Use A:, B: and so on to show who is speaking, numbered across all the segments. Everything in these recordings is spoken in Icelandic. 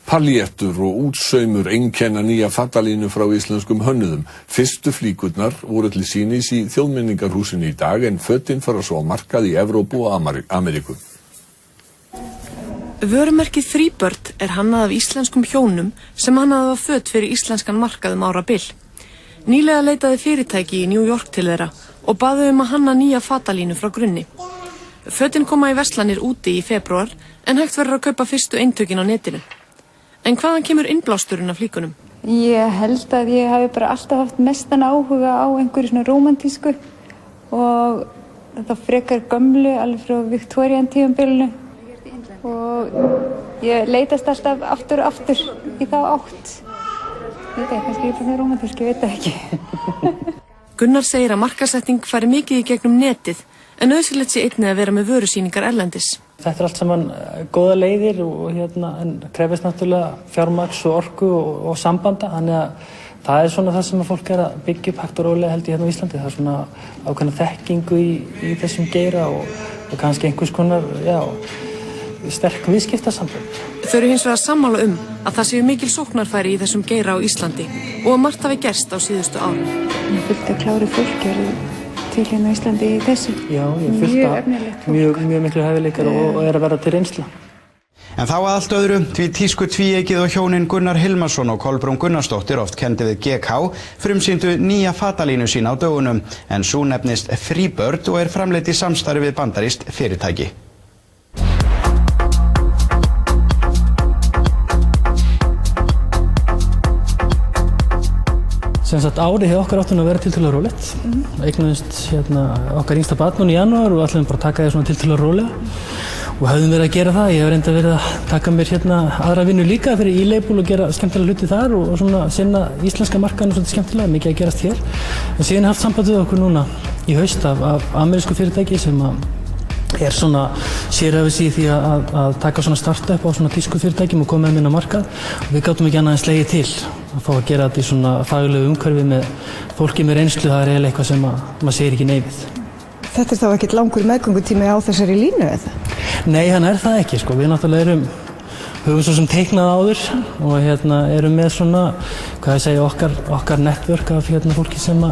A: Paljettur og útsaumur einkenna nýja fatalínu frá íslenskum hönnuðum. Fyrstu flíkurnar voru til sýnis í Þjóðmenningarhúsinu í dag en fötin fara svo á markað í Evrópu og Ameríku.
B: Vörumerkið Freebird hannað af íslenskum hjónum sem hannaði á föt fyrir íslenskan markað árabil. Nýlega leitaði fyrirtæki í New York til þeirra og baðu að hanna nýja fatalínu frá grunni. Fötin koma í verslanir úti í febrúar en hægt verður að kaupa fyrstu eintökin á netinu. En hvaðan kemur innblásturinn af flíkunum?
C: Ég held að ég hafi bara alltaf haft mestan áhuga á einhverju svona rómantísku og það frekar gömlu alveg frá Victorian tímabilinu og ég leitast alltaf aftur og aftur í þá átt. Ég veit ekki, kannski ég bara rómantísku, ég veit það ekki.
B: Gunnar segir að markaðssetning fari mikið í gegnum netið en nauðsynlegt sé einnig að vera með vörusýningar erlendis.
D: Þetta allt saman góða leiðir og en krefist náttúrulega fjármagns og orku og sambanda, þannig að það svona það sem að fólk að byggja upp hægt og rólega held ég hérna á Íslandi. Það svona ákveðna þekkingu í þessum geira og kannski einhvers konar, sterk viðskiptasambönd.
B: Þau eru hins vegar sammála að það séu mikil sóknarfæri í þessum geira á Íslandi og að margt hafi gerst á síðustu árum.
C: Fullt af kláru fólki til hérna á Íslandi í þessu.
D: Já, mjög miklu hæfileikar og að verða til reynsla.
E: En þá að allt öðru, því tísku tvíeykið og hjónin Gunnar Hilmarsson og Kolbrún Gunnarsdóttir, oft kenndi við GK, frumsýndu nýja fatalínu sína á dögunum, en sú nefnist Freebird og framleidd í samstarfi við bandarískt fyrirtæki.
D: Sem sagt árið hefði okkar áttun að vera tiltölulega rólegt. Eignuðumst okkar yngsta barn núna í janúar og ætluðum bara að taka því svona tiltölulega rólega. Og höfðum verið að gera það. Ég hef reyndar verið að taka mér aðra vinnu líka fyrir e-label og gera skemmtilega hluti þar og svona sinna íslenska markaðinu svolítið skemmtilega, mikið að gerast hér. En síðan haft samband við okkur núna í haust af amerísku fyrirtæki sem svona sérhæfis í því að taka svona startup á svona tísku fyrirtækjum og koma með inn á markað og við gátum ekki annað en slegið til að fá að gera þetta í svona faglegu umhverfi með fólki með reynslu. Það eiginlega eitthvað sem maður segir ekki nei við.
F: Þetta þá ekkert langur meðgöngutími á þessari línu eða?
D: Nei, hann það ekki sko. Við náttúrulega höfum svo sem teiknað áður og erum með svona, okkar network af fólki sem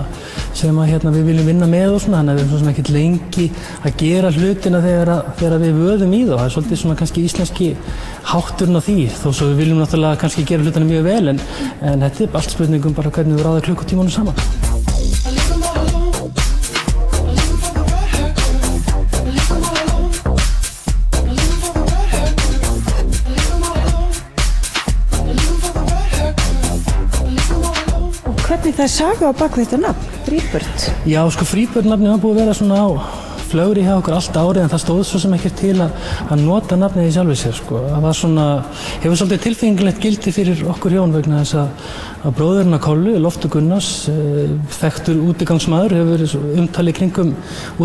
D: við viljum vinna með og svona, þannig að við erum svo sem ekkert lengi að gera hlutina þegar við vöðum í það. Það svolítið svona kannski íslenski hátturinn á því, þó svo við viljum náttúrulega kannski gera hlutina mjög vel en þetta allt spurningum bara hvernig við ráða klukkutímanum saman.
F: Hvernig það saga á bak þetta nafn, Freebird?
D: Já, sko Freebird nafnið var búið að vera svona á flögri hjá okkur allt árið en það stóð svo sem ekki til að nota nafnið í sjálfu sér sko. Það var svona, hefur svolítið tilfengilegt gildi fyrir okkur hjón vegna þess að bróðurinn að Kollu, Loftur Gunnars, þekktur útigangsmaður, hefur verið umtalið kringum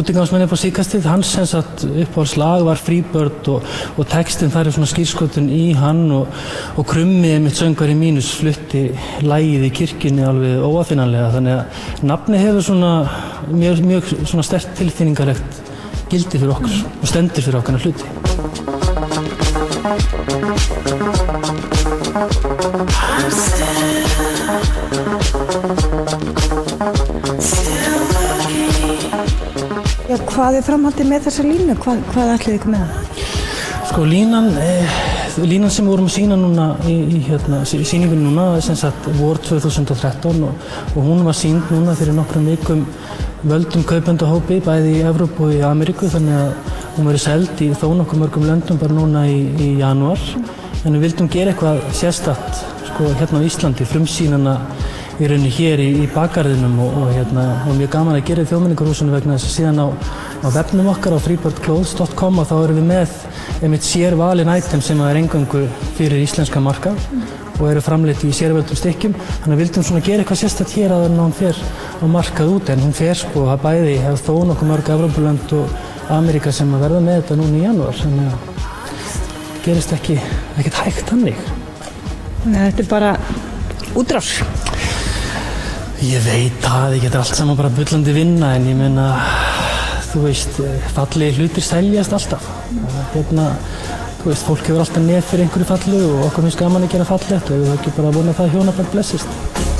D: útigangsmenn upp á síðkastið. Hans uppáhaldslag var Freebird og textinn þar svona skírskotun í hann og Krummi mitt söngvari mínus flutti lagið í kirkjunni alveg óafinnanlega. Þannig að nafnið hefur svona mjög svona sterkt tilfinningarlegt gildi fyrir okkur og stendur fyrir okkar hluti.
F: Já, hvað framhaldið með þessa línu? Hvað ætlið ykkur með það?
D: Sko línan sem við vorum að sýna núna í sýningunni núna sem sagt vor 2013 og hún var sýnd núna fyrir nokkrum vikum völdum kaupendahópi bæði í Evrópu og í Ameríku, þannig að hún verið seld í þó nokkuð mörgum löndum bara núna í janúar. En við vildum gera eitthvað sérstakt sko hérna á Íslandi, frumsýnana í rauninni hér í bakgarðinum og mjög gaman að gera í Þjóðmenningarhúsinu vegna þess að síðan á vefnum okkar á freebirdclothes.com og þá erum við með einmitt sérvalin item sem eingöngu fyrir íslenska markað og eru framleidd í sérvöldum stykkjum. Þannig að við vildum svona gera eitthvað sérstakt hér áður en hún fer á markað út, en hún fer sko að bæði hefur þó nokkuð mörg Evrópulönd og Ameríka sem að verða með þetta núna í janúar, þannig að gerist ekkert hægt þannig.
F: Þetta bara útrás.
D: Ég veit að ég getur allt saman bara bullandi vinna, en ég meina, þú veist, fallegi hlutir seljast alltaf. Þú veist, fólk hefur alltaf nef fyrir einhverju fallu og okkur finnst gaman að gera fallegt og við höfum ekki bara að vona það hjónaband blessist.